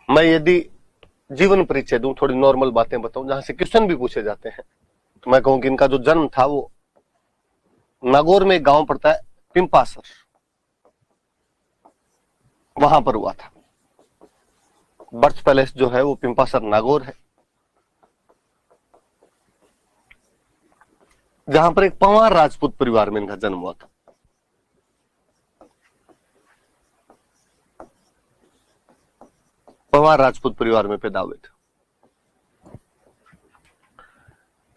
मैं यदि जीवन परिचय दूं, थोड़ी नॉर्मल बातें बताऊं जहां से क्वेश्चन भी पूछे जाते हैं, तो मैं कहूं कि इनका जो जन्म था वो नागौर में एक गांव पड़ता है पिंपासर, वहां पर हुआ था। बर्थ पैलेस जो है वो पिंपासर नागौर है, जहां पर एक पंवार राजपूत परिवार में इनका जन्म हुआ था। पंवार राजपूत परिवार में पैदा हुए थे।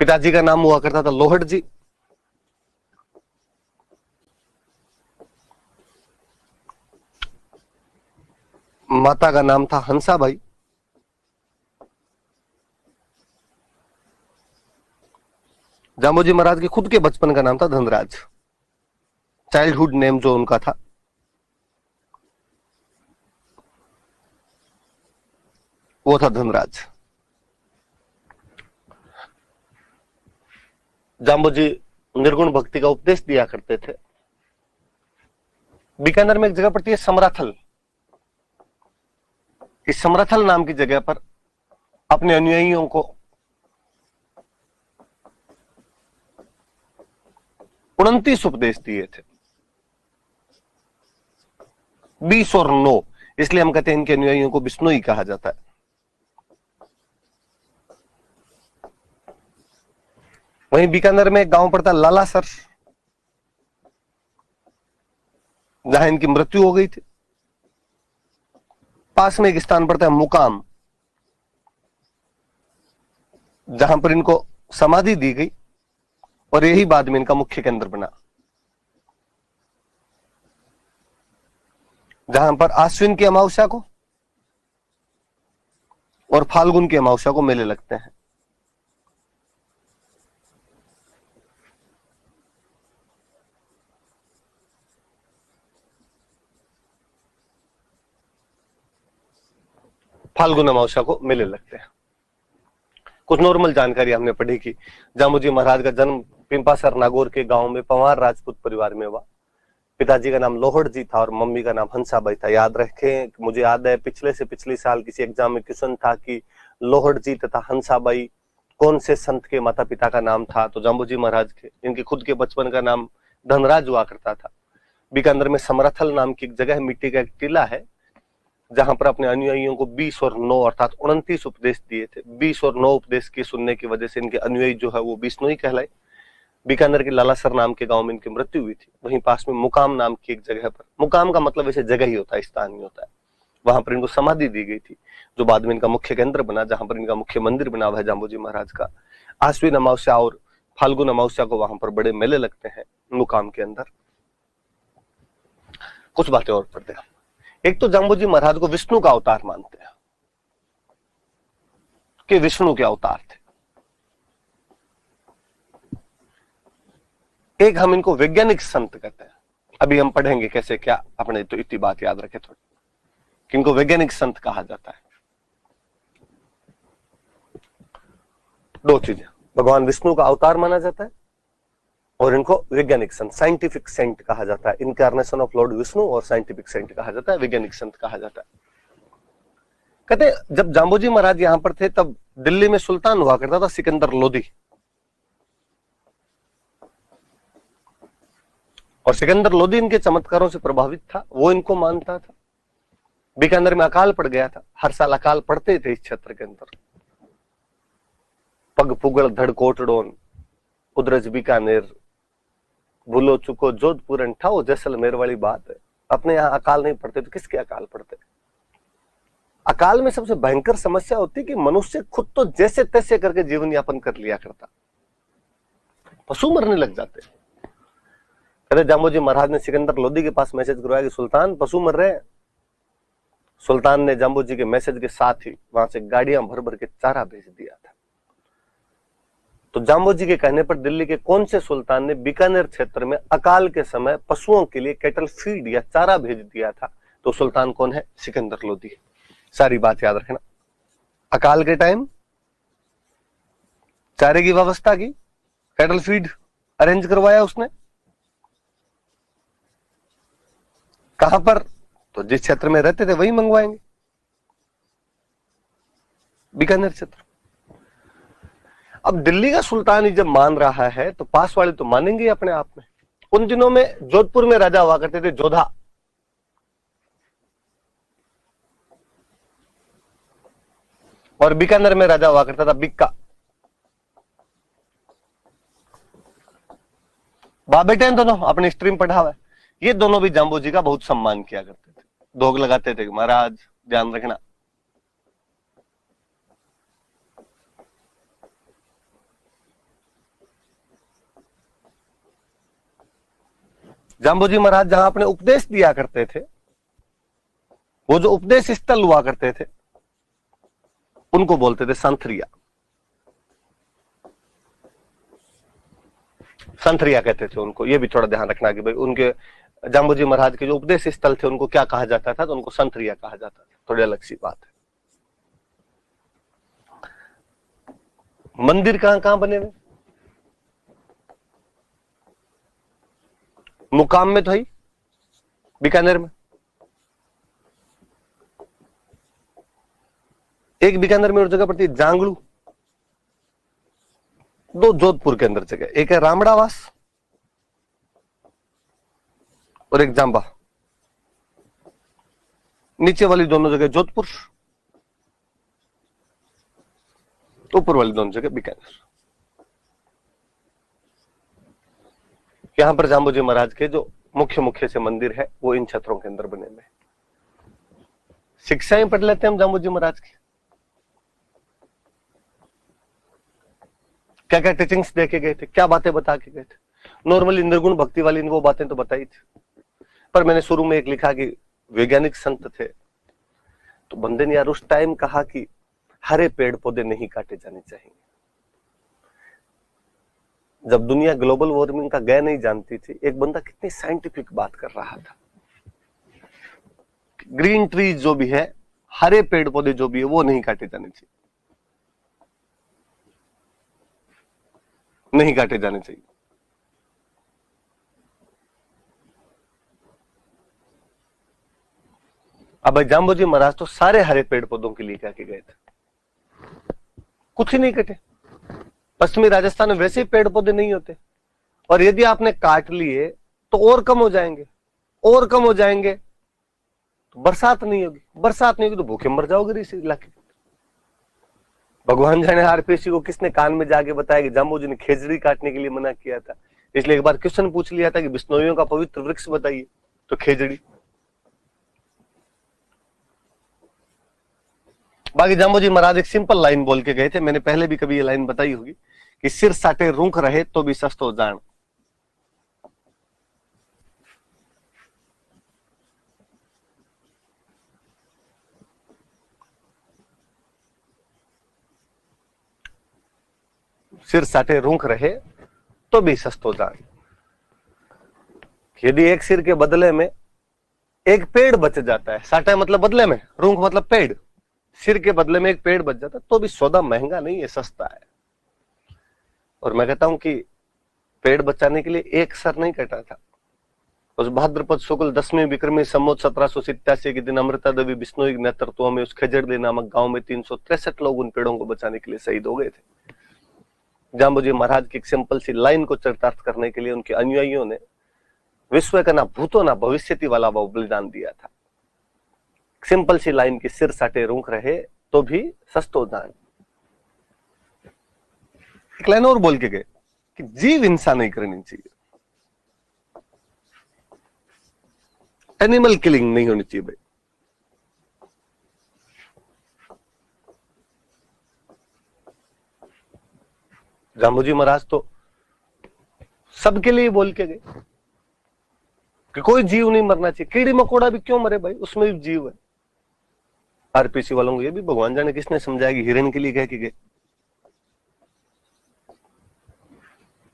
पिताजी का नाम हुआ करता था लोहड़ जी, माता का नाम था हंसाबाई, जामोजी महाराज के खुद के बचपन का नाम था धनराज। चाइल्डहुड नेम जो उनका था वो था धनराज। जाम्बोजी निर्गुण भक्ति का उपदेश दिया करते थे। बीकानेर में एक जगह पड़ती है समराथल। इस समराथल नाम की जगह पर अपने अनुयायियों को 29 उपदेश दिए थे। 20 और 9, इसलिए हम कहते हैं इनके अनुयायियों को बिश्नोई कहा जाता है। वहीं बीकानेर में एक गांव पड़ता है लालासर, जहां इनकी मृत्यु हो गई थी। पास में एक स्थान पड़ता है मुकाम, जहां पर इनको समाधि दी गई और यही बाद में इनका मुख्य केंद्र बना, जहां पर आश्विन की अमावस्या को और फाल्गुन की अमावस्या को मेले लगते हैं। फाल्गुन अमावस्या को मेले लगते हैं। कुछ नॉर्मल जानकारी हमने पढ़ी कि जामोजी महाराज का जन्म पिंपासर नागौर के गांव में पंवार राजपूत परिवार में हुआ। पिताजी का नाम लोहड़ जी था और मम्मी का नाम हंसाबाई था। याद रखें, मुझे याद है पिछले से पिछले साल किसी एग्जाम में क्वेश्चन था कि लोहड़ जी तथा हंसाबाई कौन से संत के माता पिता का नाम था, तो जाम्बोजी महाराज के। इनके खुद के बचपन का नाम धनराज हुआ करता था। बीकानेर में समराथल नाम की एक जगह है, मिट्टी का एक टीला है, जहां पर अपने अनुयायियों को 20 और 9 अर्थात 29 उपदेश दिए थे। 20 और 9 उपदेश के सुनने की वजह से इनके अनुयायी जो है वो बिश्नोई कहलाए। बीकानेर के लालासर नाम के गांव में इनकी मृत्यु हुई थी। वहीं पास में मुकाम नाम की एक जगह पर, मुकाम का मतलब वैसे जगह ही होता है, स्थान नहीं होता है, वहां पर इनको समाधि दी गई थी, जो बाद में इनका मुख्य केंद्र बना, जहां पर इनका मुख्य मंदिर बना हुआ है जाम्बोजी महाराज का। आश्विन अमावस्या और फाल्गुन अमावस्या को वहां पर बड़े मेले लगते हैं मुकाम के अंदर। कुछ बातें और पढ़ते हैं। एक तो जाम्बोजी महाराज को विष्णु का अवतार मानते हैं कि विष्णु के अवतार थे। एक हम इनको वैज्ञानिक संत कहते हैं। अभी हम पढ़ेंगे कैसे क्या, अपने तो इतनी बात याद रखे थोड़ी, कि इनको वैज्ञानिक संत कहा जाता है। दो चीजें, भगवान विष्णु का अवतार माना जाता है और इनको वैज्ञानिक संत, साइंटिफिक सेंट कहा जाता है। इनकारनेशन ऑफ लॉर्ड विष्णु और साइंटिफिक सेंट कहा जाता है, वैज्ञानिक संत कहा जाता है। कहते जब जाम्बोजी महाराज यहां पर थे तब दिल्ली में सुल्तान हुआ करता था सिकंदर लोदी, और सिकंदर लोदी इनके चमत्कारों से प्रभावित था, वो इनको मानता था। बीकानेर में अकाल पड़ गया था, हर साल अकाल पड़ते थे इस क्षेत्र के अंदर। पग पुगल धड़ कोटड़ोन, उदरज बीकानेर, भूलो चुको जोधपुर ठाओ जैसलमेर वाली बात है। अपने यहाँ अकाल नहीं पड़ते तो किसके अकाल पड़ते? अकाल में सबसे भयंकर समस्या होती कि मनुष्य खुद तो जैसे तैसे करके जीवन यापन कर लिया करता, पशु मरने लग जाते। कहते जाम्बोजी महाराज ने सिकंदर लोदी के पास मैसेज करवाया कि सुल्तान पशु मर रहे हैं। सुल्तान ने जाम्बोजी के मैसेज के साथ ही वहां से गाड़ियां भर भर के चारा भेज दिया था। तो जाम्बोजी के कहने पर दिल्ली के कौन से सुल्तान ने बीकानेर क्षेत्र में अकाल के समय पशुओं के लिए कैटल फीड या चारा भेज दिया था? तो सुल्तान कौन है? सिकंदर लोदी। सारी बात याद रखना। अकाल के टाइम चारे की व्यवस्था की, कैटल फीड अरेंज करवाया उसने। कहां पर? तो जिस क्षेत्र में रहते थे वही मंगवाएंगे। बीकानेर क्षेत्र। अब दिल्ली का सुल्तान ही जब मान रहा है तो पास वाले तो मानेंगे अपने आप में। उन दिनों में जोधपुर में राजा हुआ करते थे जोधा, और बीकानेर में राजा हुआ करता था बिक्का। बाप बेटे दोनों अपनी स्ट्रीम पढ़ा हुआ है। ये दोनों भी जाम्बू जी का बहुत सम्मान किया करते थे, दोग लगाते थे कि महाराज ध्यान रखना। जाम्बू जी महाराज जहां अपने उपदेश दिया करते थे, वो जो उपदेश स्थल हुआ करते थे, उनको बोलते थे संथरिया। संथरिया कहते थे उनको। ये भी थोड़ा ध्यान रखना कि भाई उनके जाम्बू जी महाराज के जो उपदेश स्थल थे उनको क्या कहा जाता था, तो उनको संथरिया कहा जाता था। थोड़ी अलग सी बात है। मंदिर कहां कहां बने हुए? मुकाम में तो है बीकानेर में, एक बीकानेर में और जगह पड़ती है जांगलू, दो जोधपुर के अंदर जगह, एक है रामड़ावास और एक जांबा। नीचे वाली दोनों जगह जोधपुर, ऊपर वाली दोनों जगह बीकानेर। यहां पर जाम्बू जी महाराज के जो मुख्य मुख्य से मंदिर है वो इन क्षेत्रों के अंदर बने हुए। शिक्षाएं पढ़ लेते हैं हम जाम्बू जी महाराज की। क्या क्या टीचिंग्स देके गए थे, क्या बातें बता के गए थे। नॉर्मली निर्गुण भक्ति वाली वो बातें तो बताई थी, पर मैंने शुरू में एक लिखा कि वैज्ञानिक संत थे, तो बंदे ने यार उस टाइम कहा कि हरे पेड़ पौधे नहीं काटे जाने चाहिए। जब दुनिया ग्लोबल वार्मिंग का गए नहीं जानती थी, एक बंदा कितनी साइंटिफिक बात कर रहा था। ग्रीन ट्रीज जो भी है, हरे पेड़ पौधे जो भी है, वो नहीं काटे जाने चाहिए, नहीं काटे जाने चाहिए। अब भाई जाम्बू जी महाराज तो सारे हरे पेड़ पौधों के लिए क्या के गए थे, कुछ ही नहीं कटे। पश्चिमी राजस्थान में वैसे ही पेड़ पौधे नहीं होते, और यदि आपने काट लिए तो और कम हो जाएंगे, और कम हो जाएंगे तो बरसात नहीं होगी, बरसात नहीं होगी तो भूखे मर जाओगे इस इलाके। भगवान जाने आरपीसी को किसने कान में जाके बताया कि जाम्बू जी ने खेजड़ी काटने के लिए मना किया था। इसलिए एक बार क्वेश्चन पूछ लिया था कि बिश्नोइयों का पवित्र वृक्ष बताइए, तो खेजड़ी। बाकी जाम्बू जी महाराज एक सिंपल लाइन बोल के गए थे, मैंने पहले भी कभी ये लाइन बताई होगी कि सिर साटे रूख रहे तो भी सस्तो जान। सिर साटे रूख रहे तो भी सस्तो जान। यदि एक सिर के बदले में एक पेड़ बच जाता है, साटा मतलब बदले में, रूख मतलब पेड़, सिर के बदले में एक पेड़ बच जाता है, तो भी सौदा महंगा नहीं है, सस्ता है। और मैं कहता हूं कि पेड़ बचाने के लिए एक सर नहीं कटा था। उस भाद्रपद शुक्ल 10वीं विक्रमी संवत 1787 के दिन अमृता देवी बिश्नोई के नेतृत्व में उस खजड़दे नामक गांव में 363 लोग उन पेड़ों को बचाने के लिए शहीद हो गए थे। जाम्बू जी महाराज की एक सिंपल सी लाइन को चरितार्थ करने के लिए उनके अनुयायियों ने विश्व का ना भूतो ना भविष्यति वाला वो बलिदान दिया था। सिंपल सी लाइन की सिर साटे रूख रहे तो भी सस्तो दान। एक लाइन और बोल के गए कि जीव हिंसा नहीं करनी चाहिए, एनिमल किलिंग नहीं होनी चाहिए भाई। जाम्बू जी महाराज तो सबके लिए बोल के गए कि कोई जीव नहीं मरना चाहिए। कीड़ी मकोड़ा भी क्यों मरे भाई, उसमें भी जीव है। आरपीसी वालों को ये भी भगवान जाने किसने समझाया कि हिरण के लिए कह के गए।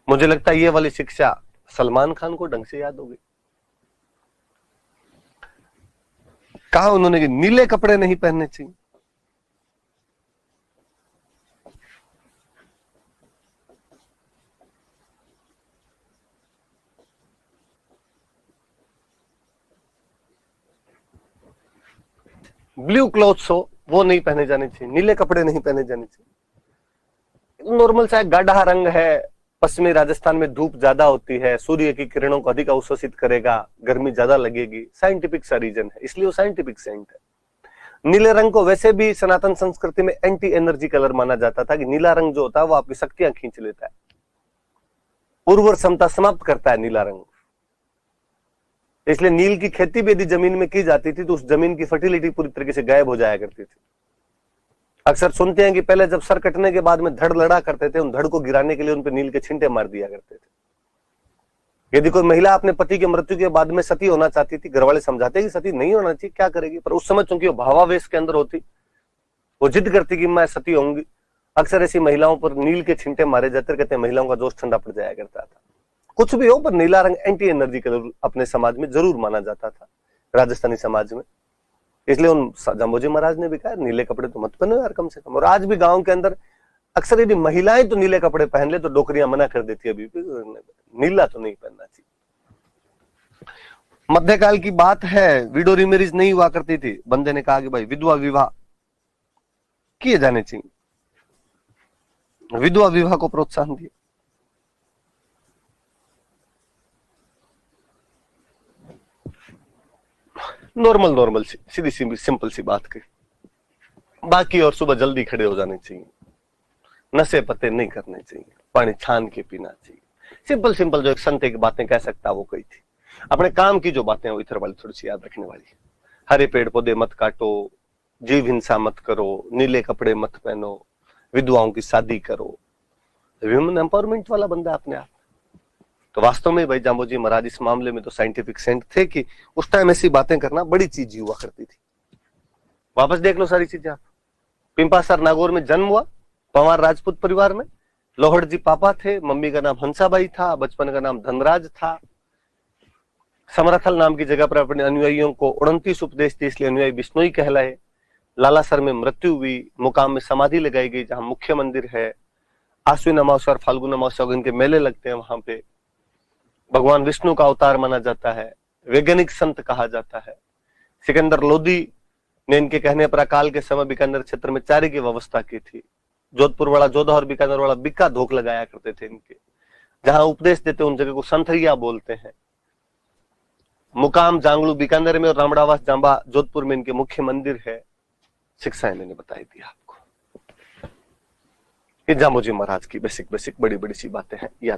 मुझे लगता है ये वाली शिक्षा सलमान खान को ढंग से याद हो गई। कहा उन्होंने कि नीले कपड़े नहीं पहनने चाहिए। ब्लू क्लॉथ्स हो वो नहीं पहने जाने चाहिए, नीले कपड़े नहीं पहने जाने चाहिए। नॉर्मल सा गाढ़ा रंग है, पश्चिमी राजस्थान में धूप ज्यादा होती है, सूर्य की किरणों को अधिक अवशोषित करेगा, गर्मी ज्यादा लगेगी, साइंटिफिक सा रीजन है, इसलिए वो साइंटिफिक सेंट है। नीले रंग को वैसे भी सनातन संस्कृति में एंटी एनर्जी कलर माना जाता था कि नीला रंग जो होता है वो आपकी शक्तियां खींच लेता है, उर्वर क्षमता समाप्त करता है नीला रंग। इसलिए नील की खेती भी यदि जमीन में की जाती थी तो उस जमीन की फर्टिलिटी पूरी तरीके से गायब हो जाया करती थी। अक्सर सुनते हैं कि पहले जब सर कटने के बाद में धड़ लड़ा करते थे, उन धड़ को गिराने के लिए उन पर नील के छिंटे मार दिया करते थे। यदि कोई महिला अपने पति की मृत्यु के बाद में सती होना चाहती थी, घरवाले समझाते कि सती नहीं होना चाहिए, क्या करेगी, पर उस समय चूंकि वो भावावेश के अंदर होती, वो जिद करती कि मैं सती होंगी, अक्सर ऐसी महिलाओं पर नील के छिंटे मारे जाते, कहते हैं महिलाओं का जोश ठंडा पड़ जाया करता था। कुछ भी हो, पर नीला रंग एंटी एनर्जी कलर अपने समाज में जरूर माना जाता था, राजस्थानी समाज में। इसलिए उन जाम्बोजी महाराज ने भी कहा नीले कपड़े तो मत पहनो यार कम से कम। और आज भी गांव के अंदर अक्सर यदि महिलाएं तो नीले कपड़े पहन ले तो डोकरियां मना कर देती है, अभी भी नीला तो नहीं पहनना चाहिए। मध्यकाल की बात है, विडो रीमेरिज नहीं हुआ करती थी। बंदे ने कहा कि भाई विधवा विवाह किए जाने चाहिए, विधवा विवाह को प्रोत्साहन दिया। नॉर्मल सी सीधी सी सिंपल सी बात कही। बाकी और सुबह जल्दी खड़े हो जाने चाहिए, नशे पत्ते नहीं करने चाहिए, पानी छान के पीना चाहिए। सिंपल जो एक संत की बातें कह सकता वो कही थी। अपने काम की जो बातें वो इधर वाली थोड़ी सी याद रखने वाली। हरे पेड़ पौधे मत काटो, जीव हिंसा मत करो, नीले कपड़े मत पहनो, विधवाओं की शादी करो। ह्यूमन एम्पावरमेंट वाला बंदा अपने आप। तो वास्तव में भाई जाम्बोजी महाराज इस मामले में तो साइंटिफिक सेंट थे कि उस टाइम ऐसी बातें करना बड़ी चीज हुआ करती थी। वापस देख लो सारी चीजें आप। पिंपासर नागौर में जन्म हुआ, पंवार राजपूत परिवार में। लोहड़ जी पापा थे, मम्मी का नाम हंसाबाई था, बचपन का नाम धनराज था। समरथल नाम की जगह पर अपने अनुयायियों को 29 उपदेश थे, इसलिए अनुयायी बिश्नोई कहलाए। लालासर में मृत्यु हुई, मुकाम में समाधि लगाई गई जहां मुख्य मंदिर है। आश्विन अमावस्या और फाल्गुन अमावस्या इनके मेले लगते हैं, वहां पे भगवान विष्णु का अवतार माना जाता है, वैज्ञानिक संत कहा जाता है। सिकंदर लोदी ने इनके कहने पर अकाल के समय बीकानेर क्षेत्र में चारे की व्यवस्था की थी। जोधपुर वाला जोधा और बीकानेर वाला बिक्का धोख लगाया करते थे इनके। जहां उपदेश देते उन जगह को संथरिया बोलते हैं। मुकाम जांगलू बीकानेर में और रामड़ावास जांबा जोधपुर में इनके मुख्य मंदिर है। शिक्षाएं मैंने बताई दी आपको। ये जाम्बोजी महाराज की बेसिक बड़ी सी बातें हैं, याद